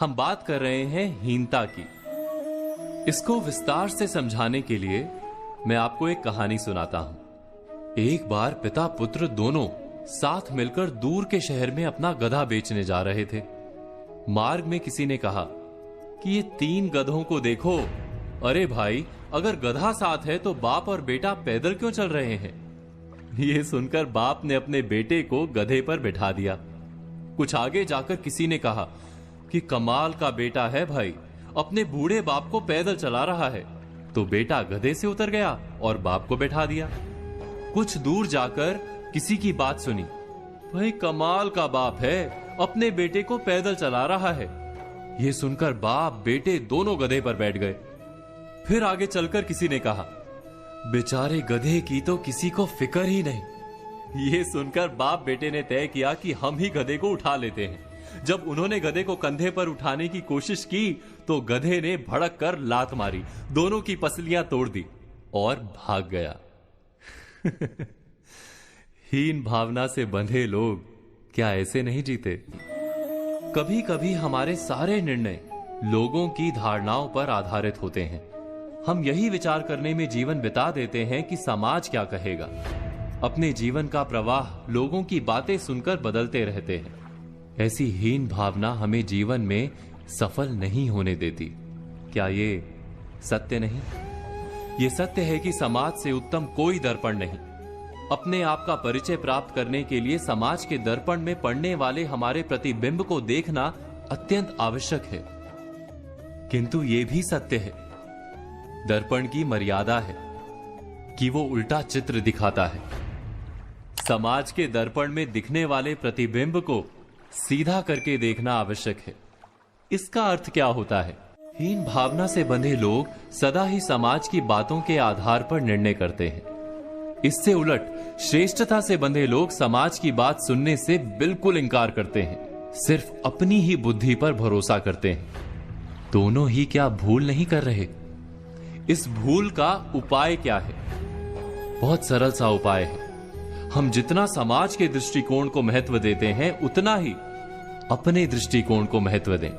हम बात कर रहे हैं हीनता की। इसको विस्तार से समझाने के लिए मैं आपको एक कहानी सुनाता हूं। एक बार पिता पुत्र दोनों साथ मिलकर दूर के शहर में अपना गधा बेचने जा रहे थे। मार्ग में किसी ने कहा कि ये 3 गधों को देखो। अरे भाई, अगर गधा साथ है तो बाप और बेटा पैदल क्यों चल रहे हैं? ये सुनकर बाप ने अपने बेटे को गधे पर बिठा दिया। कुछ आगे जाकर किसी ने कहा कि कमाल का बेटा है भाई, अपने बूढ़े बाप को पैदल चला रहा है। तो बेटा गधे से उतर गया और बाप को बैठा दिया। कुछ दूर जाकर किसी की बात सुनी, भाई कमाल का बाप है, अपने बेटे को पैदल चला रहा है। यह सुनकर बाप बेटे दोनों गधे पर बैठ गए। फिर आगे चलकर किसी ने कहा, बेचारे गधे की तो किसी को फिक्र ही नहीं। यह सुनकर बाप बेटे ने तय किया कि हम ही गधे को उठा लेते हैं। जब उन्होंने गधे को कंधे पर उठाने की कोशिश की तो गधे ने भड़क कर लात मारी, दोनों की पसलियां तोड़ दी और भाग गया। हीन भावना से बंधे लोग क्या ऐसे नहीं जीते? कभी कभी हमारे सारे निर्णय लोगों की धारणाओं पर आधारित होते हैं। हम यही विचार करने में जीवन बिता देते हैं कि समाज क्या कहेगा। अपने जीवन का प्रवाह लोगों की बातें सुनकर बदलते रहते हैं। ऐसी हीन भावना हमें जीवन में सफल नहीं होने देती। क्या ये सत्य नहीं? ये सत्य है कि समाज से उत्तम कोई दर्पण नहीं। अपने आप का परिचय प्राप्त करने के लिए समाज के दर्पण में पड़ने वाले हमारे प्रतिबिंब को देखना अत्यंत आवश्यक है। किंतु यह भी सत्य है, दर्पण की मर्यादा है कि वो उल्टा चित्र दिखाता है। समाज के दर्पण में दिखने वाले प्रतिबिंब को सीधा करके देखना आवश्यक है। इसका अर्थ क्या होता है? हीन भावना से बंधे लोग सदा ही समाज की बातों के आधार पर निर्णय करते हैं। इससे उलट श्रेष्ठता से बंधे लोग समाज की बात सुनने से बिल्कुल इनकार करते हैं, सिर्फ अपनी ही बुद्धि पर भरोसा करते हैं। दोनों ही क्या भूल नहीं कर रहे? इस भूल का उपाय क्या है? बहुत सरल सा उपाय है। हम जितना समाज के दृष्टिकोण को महत्व देते हैं, उतना ही अपने दृष्टिकोण को महत्व दें।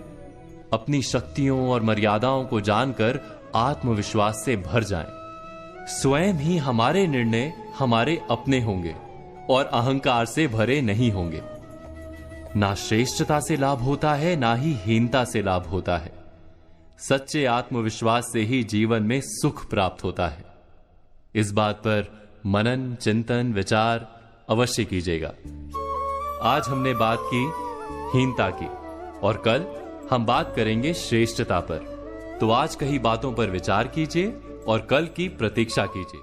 अपनी शक्तियों और मर्यादाओं को जानकर आत्मविश्वास से भर जाएं। स्वयं ही हमारे निर्णय हमारे अपने होंगे और अहंकार से भरे नहीं होंगे। ना श्रेष्ठता से लाभ होता है, ना ही हीनता से लाभ होता है। सच्चे आत्मविश्वास से ही जीवन में सुख प्राप्त होता है। इस बात पर मनन, चिंतन, विचार अवश्य कीजिएगा। आज हमने बात की हीनता की और कल हम बात करेंगे श्रेष्ठता पर। तो आज कही बातों पर विचार कीजिए और कल की प्रतीक्षा कीजिए।